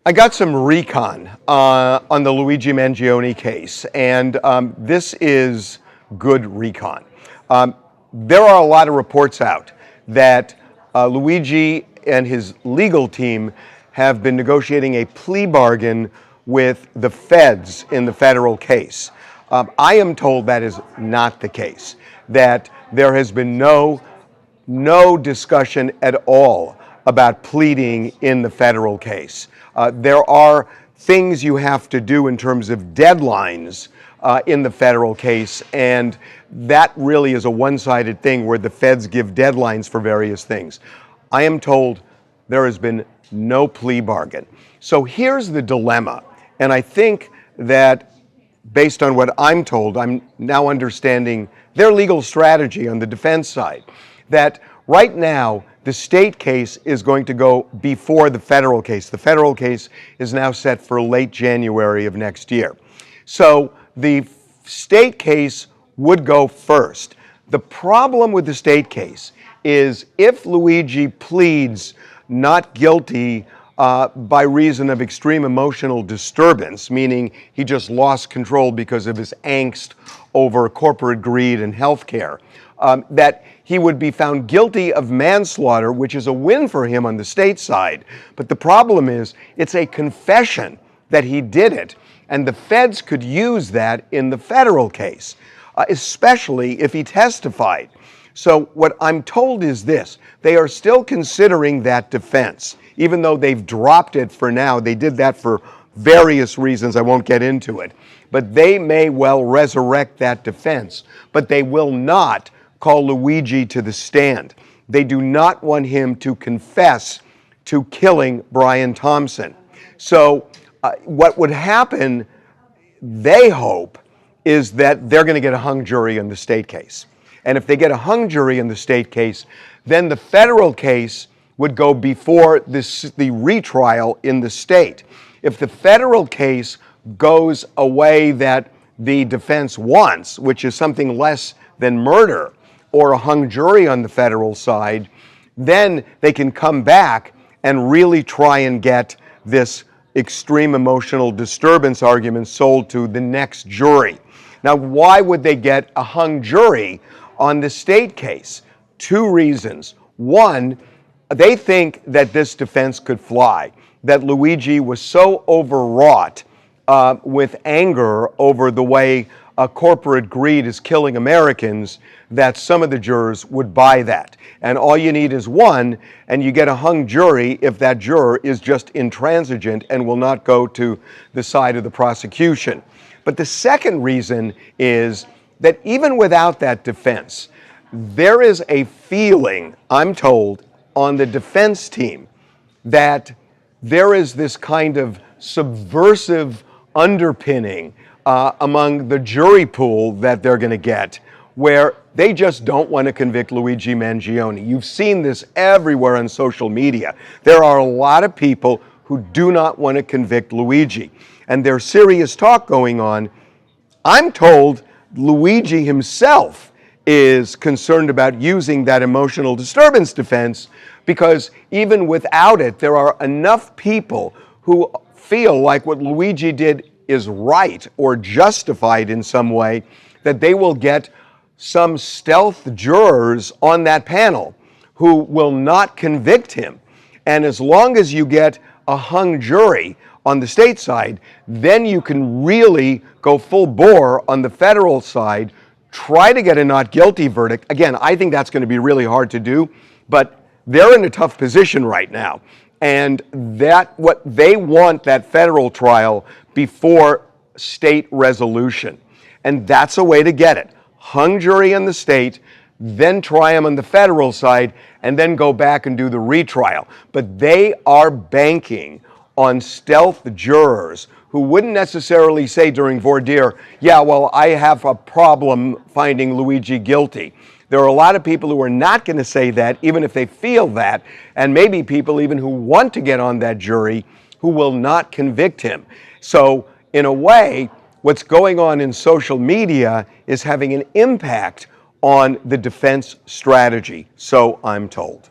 I got some recon on the Luigi Mangione case, and this is good recon. There are a lot of reports out that Luigi and his legal team have been negotiating a plea bargain with the feds in the federal case. I am told that is not the case, that there has been no discussion at all about pleading in the federal case. There are things you have to do in terms of deadlines in the federal case, and that really is a one-sided thing where the feds give deadlines for various things. I am told there has been no plea bargain. So here's the dilemma, and I think that based on what I'm told, I'm now understanding their legal strategy on the defense side, that right now the state case is going to go before the federal case. The federal case is now set for late January of next year. So the state case would go first. The problem with the state case is if Luigi pleads not guilty by reason of extreme emotional disturbance, meaning he just lost control because of his angst over corporate greed and healthcare, that he would be found guilty of manslaughter, which is a win for him on the state side. But the problem is, it's a confession that he did it, and the feds could use that in the federal case, especially if he testified. So what I'm told is this: they are still considering that defense, even though they've dropped it for now. They did that for various reasons. I won't get into it. But they may well resurrect that defense, but they will not call Luigi to the stand. They do not want him to confess to killing Brian Thompson. So what would happen, they hope, is that they're going to get a hung jury in the state case. And if they get a hung jury in the state case, then the federal case would go before the retrial in the state. If the federal case goes a way that the defense wants, which is something less than murder or a hung jury on the federal side, then they can come back and really try and get this extreme emotional disturbance argument sold to the next jury. Now, why would they get a hung jury on the state case? Two reasons. One, they think that this defense could fly, that Luigi was so overwrought with anger over the way corporate greed is killing Americans that some of the jurors would buy that. And all you need is one, and you get a hung jury if that juror is just intransigent and will not go to the side of the prosecution. But the second reason is that even without that defense, there is a feeling, I'm told, on the defense team that there is this kind of subversive underpinning among the jury pool that they're going to get, where they just don't want to convict Luigi Mangione. You've seen this everywhere on social media. There are a lot of people who do not want to convict Luigi, and there's serious talk going on. I'm told Luigi himself is concerned about using that emotional disturbance defense because even without it, there are enough people who feel like what Luigi did is right or justified in some way that they will get some stealth jurors on that panel who will not convict him. And as long as you get a hung jury on the state side, then you can really go full bore on the federal side, try to get a not guilty verdict. Again, I think that's going to be really hard to do, but they're in a tough position right now. And that what they want that federal trial before state resolution. And that's a way to get it. Hung jury in the state, then try them on the federal side, and then go back and do the retrial. But they are banking on stealth jurors who wouldn't necessarily say during voir dire, yeah, well, I have a problem finding Luigi guilty. There are a lot of people who are not going to say that, even if they feel that, and maybe people even who want to get on that jury who will not convict him. So, in a way, what's going on in social media is having an impact on the defense strategy, so I'm told.